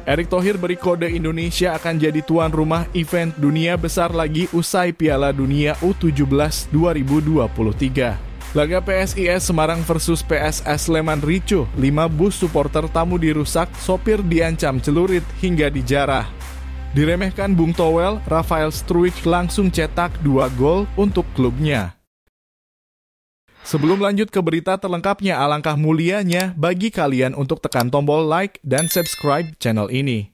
Erick Thohir beri kode Indonesia akan jadi tuan rumah event dunia besar lagi usai Piala Dunia U17 2023. Laga PSIS Semarang versus PSS Sleman ricuh, 5 bus supporter tamu dirusak, sopir diancam celurit hingga dijarah. Diremehkan Bung Towel, Rafael Struijk langsung cetak 2 gol untuk klubnya. Sebelum lanjut ke berita terlengkapnya, alangkah mulianya bagi kalian untuk tekan tombol like dan subscribe channel ini.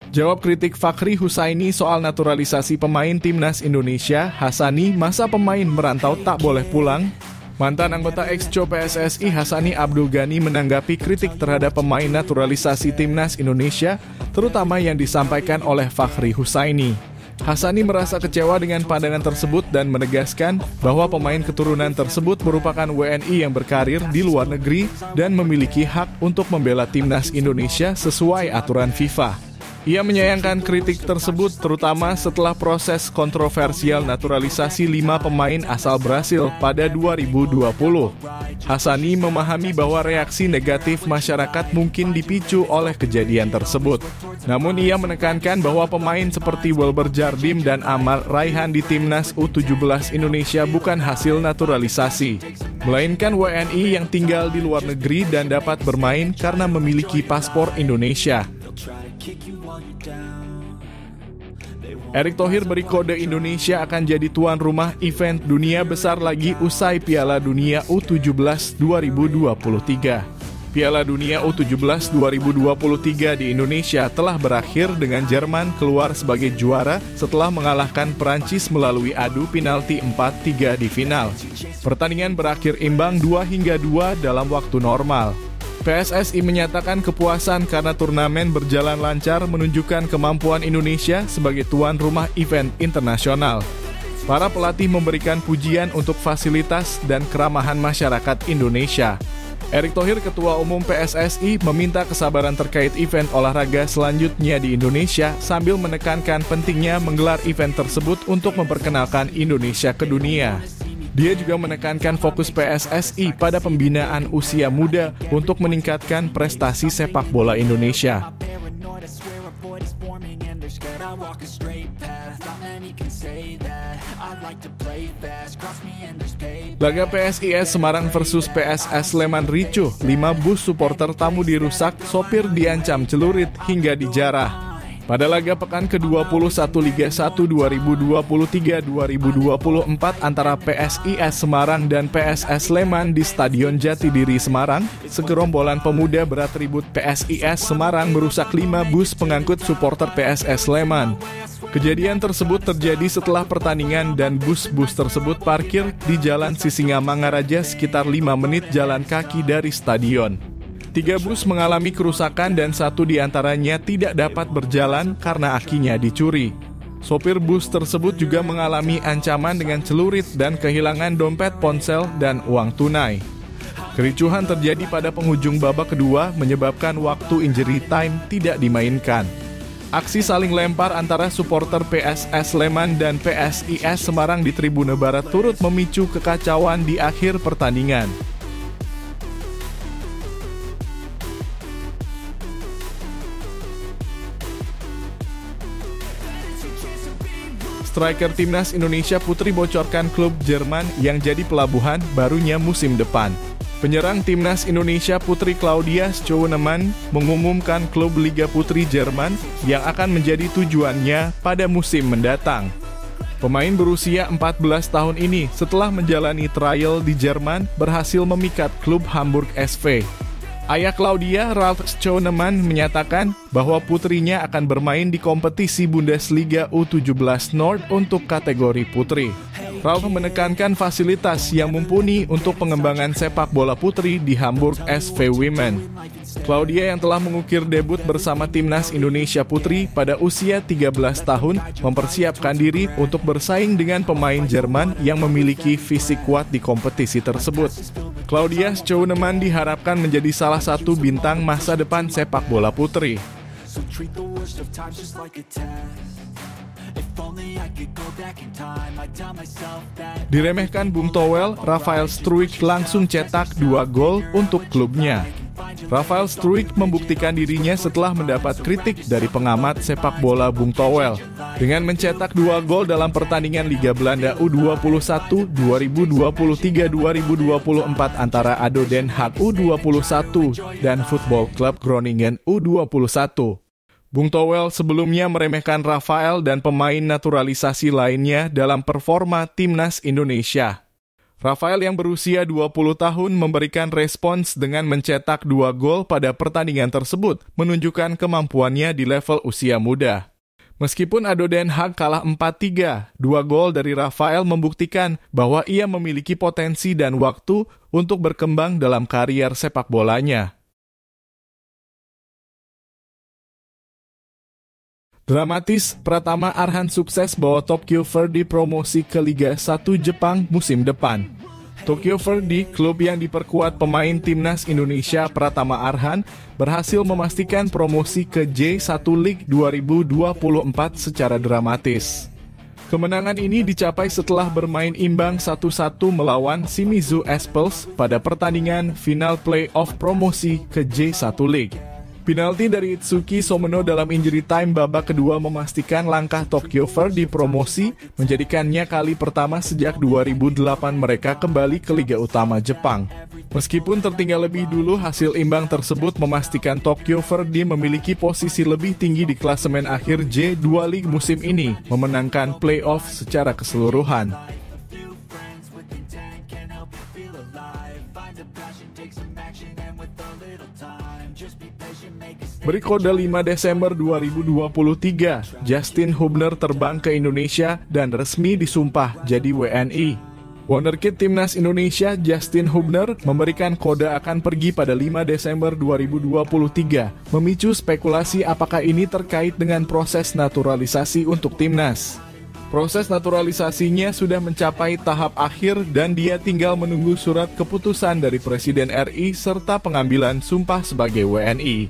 Jawab kritik Fakhri Husaini soal naturalisasi pemain timnas Indonesia, Hassani masa pemain merantau tak boleh pulang? Mantan anggota Exco PSSI Hassani Abdul Ghani menanggapi kritik terhadap pemain naturalisasi timnas Indonesia, terutama yang disampaikan oleh Fakhri Husaini. Hassani merasa kecewa dengan pandangan tersebut dan menegaskan bahwa pemain keturunan tersebut merupakan WNI yang berkarir di luar negeri dan memiliki hak untuk membela timnas Indonesia sesuai aturan FIFA. Ia menyayangkan kritik tersebut terutama setelah proses kontroversial naturalisasi 5 pemain asal Brasil pada 2020. Hassani memahami bahwa reaksi negatif masyarakat mungkin dipicu oleh kejadian tersebut. Namun ia menekankan bahwa pemain seperti Wilber Jardim dan Amar Raihan di timnas U17 Indonesia bukan hasil naturalisasi, melainkan WNI yang tinggal di luar negeri dan dapat bermain karena memiliki paspor Indonesia. Erick Thohir beri kode Indonesia akan jadi tuan rumah event dunia besar lagi usai Piala Dunia U17 2023. Piala Dunia U17 2023 di Indonesia telah berakhir dengan Jerman keluar sebagai juara setelah mengalahkan Prancis melalui adu penalti 4-3 di final. Pertandingan berakhir imbang 2-2 dalam waktu normal. PSSI menyatakan kepuasan karena turnamen berjalan lancar menunjukkan kemampuan Indonesia sebagai tuan rumah event internasional. Para pelatih memberikan pujian untuk fasilitas dan keramahan masyarakat Indonesia. Erick Thohir, Ketua Umum PSSI, meminta kesabaran terkait event olahraga selanjutnya di Indonesia sambil menekankan pentingnya menggelar event tersebut untuk memperkenalkan Indonesia ke dunia. Dia juga menekankan fokus PSSI pada pembinaan usia muda untuk meningkatkan prestasi sepak bola Indonesia. Laga PSIS Semarang versus PSS Sleman ricuh, 5 bus supporter tamu dirusak, sopir diancam celurit hingga dijarah. Pada laga pekan ke-21 Liga 1 2023-2024 antara PSIS Semarang dan PSS Sleman di Stadion Jatidiri Semarang, segerombolan pemuda beratribut PSIS Semarang merusak 5 bus pengangkut supporter PSS Sleman. Kejadian tersebut terjadi setelah pertandingan dan bus-bus tersebut parkir di Jalan Sisingamangaraja sekitar 5 menit jalan kaki dari stadion. 3 bus mengalami kerusakan dan 1 diantaranya tidak dapat berjalan karena akinya dicuri. Sopir bus tersebut juga mengalami ancaman dengan celurit dan kehilangan dompet ponsel dan uang tunai. Kericuhan terjadi pada penghujung babak kedua menyebabkan waktu injury time tidak dimainkan. Aksi saling lempar antara supporter PSS Sleman dan PSIS Semarang di Tribune Barat turut memicu kekacauan di akhir pertandingan. Striker timnas Indonesia putri bocorkan klub Jerman yang jadi pelabuhan barunya musim depan. Penyerang timnas Indonesia putri Claudia Schooneman mengumumkan klub Liga Putri Jerman yang akan menjadi tujuannya pada musim mendatang. Pemain berusia 14 tahun ini setelah menjalani trial di Jerman berhasil memikat klub Hamburg SV. Ayah Claudia, Ralf Schooneman, menyatakan bahwa putrinya akan bermain di kompetisi Bundesliga U17 Nord untuk kategori putri. Ralf menekankan fasilitas yang mumpuni untuk pengembangan sepak bola putri di Hamburg SV Women. Claudia yang telah mengukir debut bersama timnas Indonesia putri pada usia 13 tahun mempersiapkan diri untuk bersaing dengan pemain Jerman yang memiliki fisik kuat di kompetisi tersebut. Claudia Schooneman diharapkan menjadi salah satu bintang masa depan sepak bola putri. Diremehkan Bung Towel, Rafael Struijk langsung cetak 2 gol untuk klubnya. Rafael Struijk membuktikan dirinya setelah mendapat kritik dari pengamat sepak bola Bung Towel dengan mencetak 2 gol dalam pertandingan Liga Belanda U21 2023-2024 antara ADO Den Haag U21 dan Football Club Groningen U21. Bung Towel sebelumnya meremehkan Rafael dan pemain naturalisasi lainnya dalam performa timnas Indonesia. Rafael yang berusia 20 tahun memberikan respons dengan mencetak 2 gol pada pertandingan tersebut, menunjukkan kemampuannya di level usia muda. Meskipun ADO Den Haag kalah 4-3, 2 gol dari Rafael membuktikan bahwa ia memiliki potensi dan waktu untuk berkembang dalam karier sepak bolanya. Dramatis, Pratama Arhan sukses bawa Tokyo Verdy promosi ke Liga 1 Jepang musim depan. Tokyo Verdy, klub yang diperkuat pemain timnas Indonesia Pratama Arhan, berhasil memastikan promosi ke J1 League 2024 secara dramatis. Kemenangan ini dicapai setelah bermain imbang 1-1 melawan Shimizu S-Pulse pada pertandingan final play-off promosi ke J1 League. Penalti dari Itsuki Someno dalam injury time babak kedua memastikan langkah Tokyo Verdy promosi, menjadikannya kali pertama sejak 2008 mereka kembali ke Liga Utama Jepang. Meskipun tertinggal lebih dulu, hasil imbang tersebut memastikan Tokyo Verdy memiliki posisi lebih tinggi di klasemen akhir J2 League musim ini, memenangkan play-off secara keseluruhan. Berkode 5 Desember 2023, Justin Hubner terbang ke Indonesia dan resmi disumpah jadi WNI. Wonderkid Timnas Indonesia Justin Hubner memberikan kode akan pergi pada 5 Desember 2023, memicu spekulasi apakah ini terkait dengan proses naturalisasi untuk Timnas. Proses naturalisasinya sudah mencapai tahap akhir dan dia tinggal menunggu surat keputusan dari Presiden RI serta pengambilan sumpah sebagai WNI.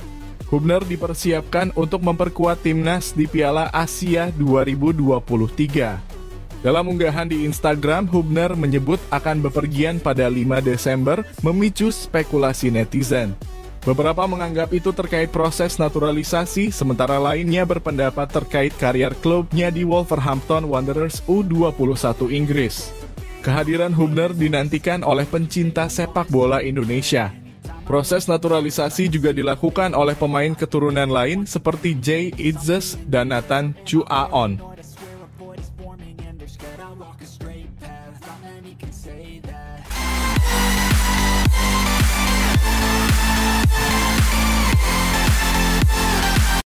Hubner dipersiapkan untuk memperkuat Timnas di Piala Asia 2023. Dalam unggahan di Instagram, Hubner menyebut akan bepergian pada 5 Desember, memicu spekulasi netizen. Beberapa menganggap itu terkait proses naturalisasi, sementara lainnya berpendapat terkait karier klubnya di Wolverhampton Wanderers U21 Inggris. Kehadiran Hubner dinantikan oleh pencinta sepak bola Indonesia. Proses naturalisasi juga dilakukan oleh pemain keturunan lain seperti Jay Itzes dan Nathan Chu Aon.